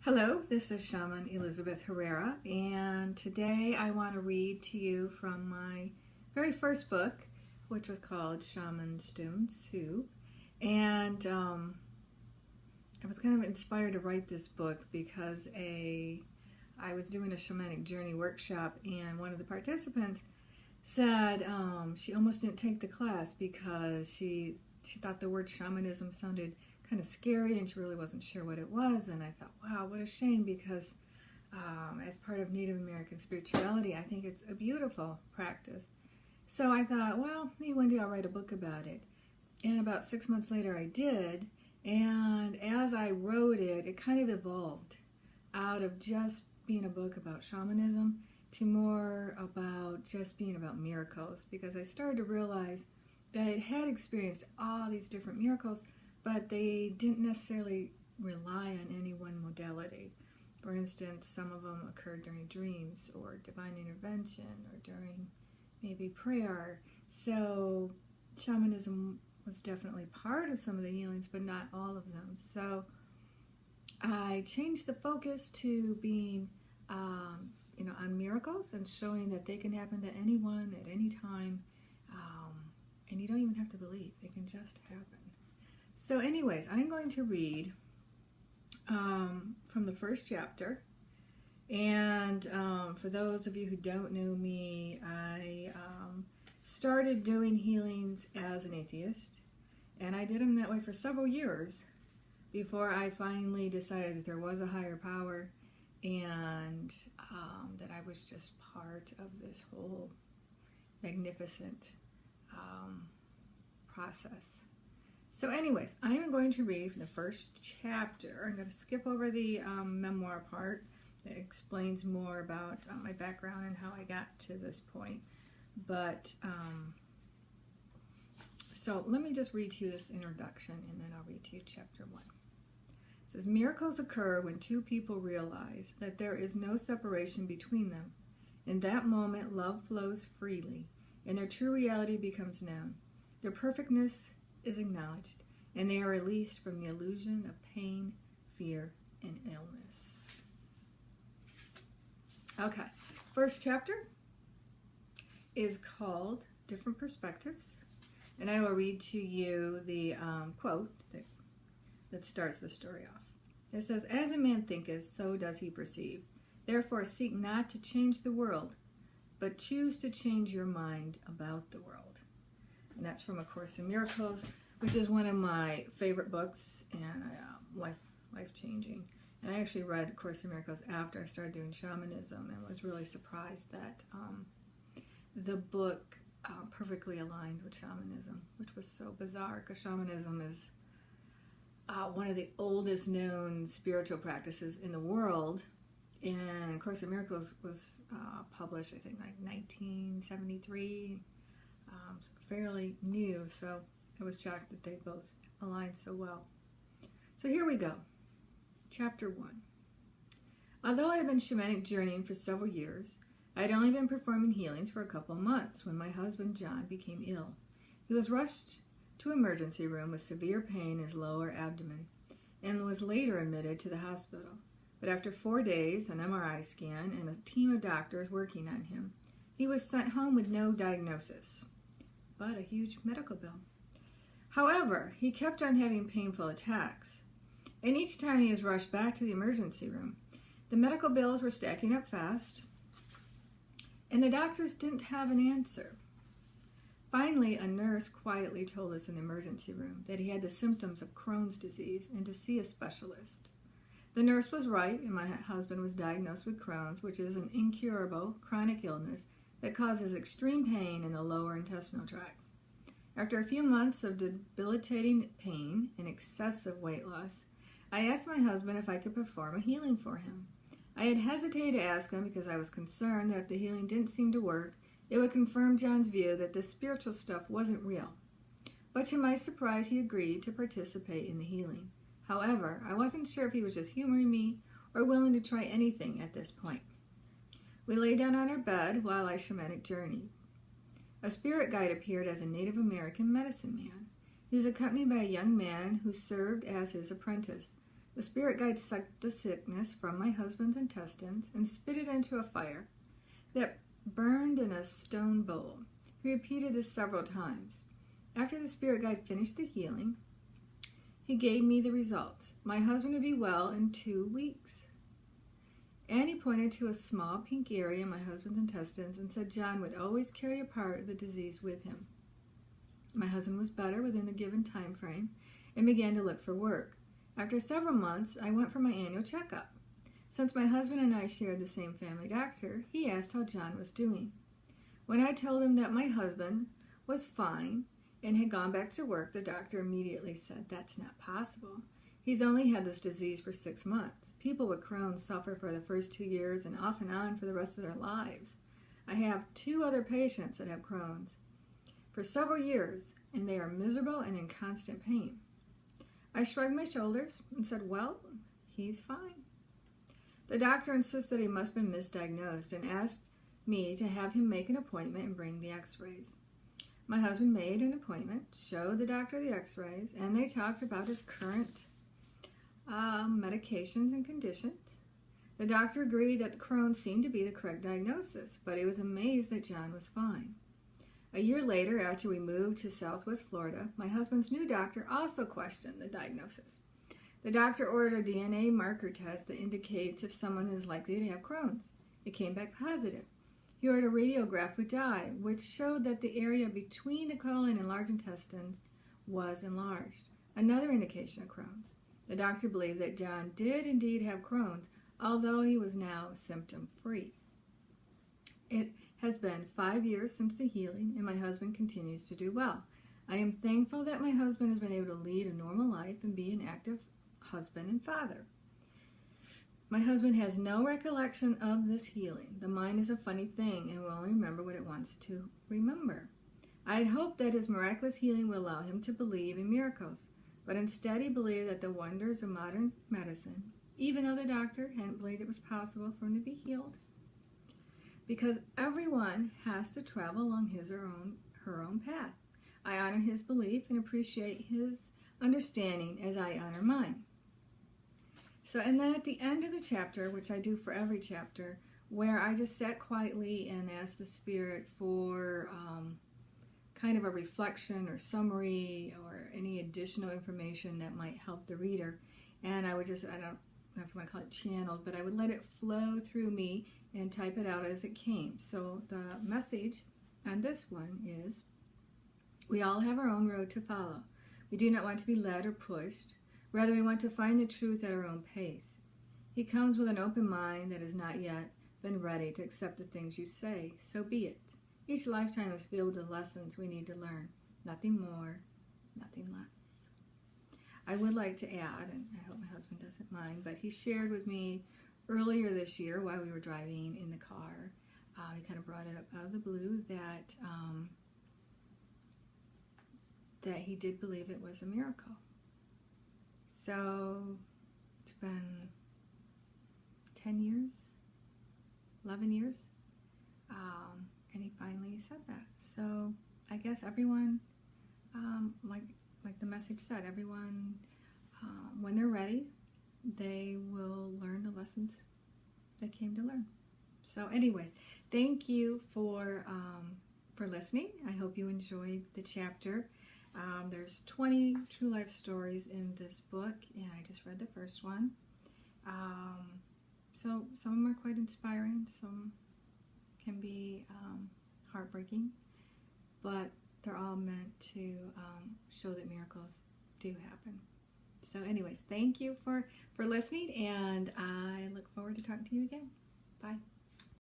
Hello, this is Shaman Elizabeth Herrera, and today I want to read to you from my very first book, which was called Shaman Stone Sue. And I was kind of inspired to write this book because I was doing a shamanic journey workshop, and one of the participants said she almost didn't take the class because she thought the word shamanism sounded kind of scary and she really wasn't sure what it was. And I thought, wow, what a shame, because as part of Native American spirituality, I think it's a beautiful practice. So I thought, well, maybe one day I'll write a book about it. And about 6 months later I did, and as I wrote it, it kind of evolved out of just being a book about shamanism to more about just being about miracles, because I started to realize that I had experienced all these different miracles, but they didn't necessarily rely on any one modality. For instance, some of them occurred during dreams or divine intervention or during maybe prayer. So shamanism was definitely part of some of the healings, but not all of them. So I changed the focus to being on miracles and showing that they can happen to anyone at any time, and you don't even have to believe. They can just happen. So anyways, I'm going to read from the first chapter. And for those of you who don't know me, I started doing healings as an atheist. And I did them that way for several years before I finally decided that there was a higher power, and that I was just part of this whole magnificent process. So anyways, I am going to read from the first chapter. I'm going to skip over the memoir part that explains more about my background and how I got to this point. But, so let me just read to you this introduction, and then I'll read to you chapter 1. It says, miracles occur when two people realize that there is no separation between them. In that moment, love flows freely, and their true reality becomes known. Their perfectness is acknowledged, and they are released from the illusion of pain, fear, and illness. Okay, first chapter is called Different Perspectives, and I will read to you the quote that starts the story off. It says, as a man thinketh, so does he perceive. Therefore seek not to change the world, but choose to change your mind about the world. And that's from A Course in Miracles, which is one of my favorite books and life-changing. And I actually read A Course in Miracles after I started doing shamanism, and was really surprised that the book perfectly aligned with shamanism, which was so bizarre, because shamanism is one of the oldest known spiritual practices in the world. And A Course in Miracles was published, I think, like 1973. Fairly new, so I was shocked that they both aligned so well. So here we go. Chapter 1. Although I had been shamanic journeying for several years, I had only been performing healings for a couple of months when my husband John became ill. He was rushed to emergency room with severe pain in his lower abdomen and was later admitted to the hospital. But after 4 days, an MRI scan, and a team of doctors working on him, he was sent home with no diagnosis, but a huge medical bill. However, he kept on having painful attacks, and each time he was rushed back to the emergency room, the medical bills were stacking up fast, and the doctors didn't have an answer. Finally, a nurse quietly told us in the emergency room that he had the symptoms of Crohn's disease and to see a specialist. The nurse was right, and my husband was diagnosed with Crohn's, which is an incurable chronic illness that causes extreme pain in the lower intestinal tract. After a few months of debilitating pain and excessive weight loss, I asked my husband if I could perform a healing for him. I had hesitated to ask him because I was concerned that if the healing didn't seem to work, it would confirm John's view that this spiritual stuff wasn't real. But to my surprise, he agreed to participate in the healing. However, I wasn't sure if he was just humoring me or willing to try anything at this point. We lay down on our bed while I shamanic journeyed. A spirit guide appeared as a Native American medicine man. He was accompanied by a young man who served as his apprentice. The spirit guide sucked the sickness from my husband's intestines and spit it into a fire that burned in a stone bowl. He repeated this several times. After the spirit guide finished the healing, he gave me the results. My husband would be well in 2 weeks. And he pointed to a small pink area in my husband's intestines and said John would always carry a part of the disease with him. My husband was better within the given time frame and began to look for work. After several months, I went for my annual checkup. Since my husband and I shared the same family doctor, he asked how John was doing. When I told him that my husband was fine and had gone back to work, the doctor immediately said, "That's not possible. He's only had this disease for 6 months. People with Crohn's suffer for the first 2 years and off and on for the rest of their lives. I have 2 other patients that have Crohn's for several years, and they are miserable and in constant pain." I shrugged my shoulders and said, "Well, he's fine." The doctor insisted he must have been misdiagnosed and asked me to have him make an appointment and bring the x-rays. My husband made an appointment, showed the doctor the x-rays, and they talked about his current medications and conditions. The doctor agreed that the Crohn's seemed to be the correct diagnosis, but he was amazed that John was fine. A year later, after we moved to Southwest Florida, my husband's new doctor also questioned the diagnosis. The doctor ordered a DNA marker test that indicates if someone is likely to have Crohn's. It came back positive. He ordered a radiograph with dye, which showed that the area between the colon and large intestines was enlarged, another indication of Crohn's. The doctor believed that John did indeed have Crohn's, although he was now symptom-free. It has been 5 years since the healing, and my husband continues to do well. I am thankful that my husband has been able to lead a normal life and be an active husband and father. My husband has no recollection of this healing. The mind is a funny thing and will only remember what it wants to remember. I had hoped that his miraculous healing would allow him to believe in miracles, but instead he believed that the wonders of modern medicine, even though the doctor hadn't believed it was possible for him to be healed. Because everyone has to travel along his or her own path. I honor his belief and appreciate his understanding as I honor mine. So, and then at the end of the chapter, which I do for every chapter, where I just sat quietly and asked the Spirit for kind of a reflection or summary or any additional information that might help the reader. And I would just, I don't know if you want to call it channeled, but I would let it flow through me and type it out as it came. So the message on this one is, we all have our own road to follow. We do not want to be led or pushed. Rather, we want to find the truth at our own pace. He comes with an open mind that has not yet been ready to accept the things you say. So be it. Each lifetime is filled with lessons we need to learn. Nothing more, nothing less. I would like to add, and I hope my husband doesn't mind, but he shared with me earlier this year while we were driving in the car, he kind of brought it up out of the blue that he did believe it was a miracle. So it's been 10 years, 11 years, and he finally said that. So I guess everyone, like the message said, everyone, when they're ready, they will learn the lessons they came to learn. So anyways, thank you for listening. I hope you enjoyed the chapter. There's 20 true life stories in this book, and I just read the first one. So some of them are quite inspiring, some can be heartbreaking, but they're all meant to show that miracles do happen. So anyways, thank you for listening, and I look forward to talking to you again. Bye.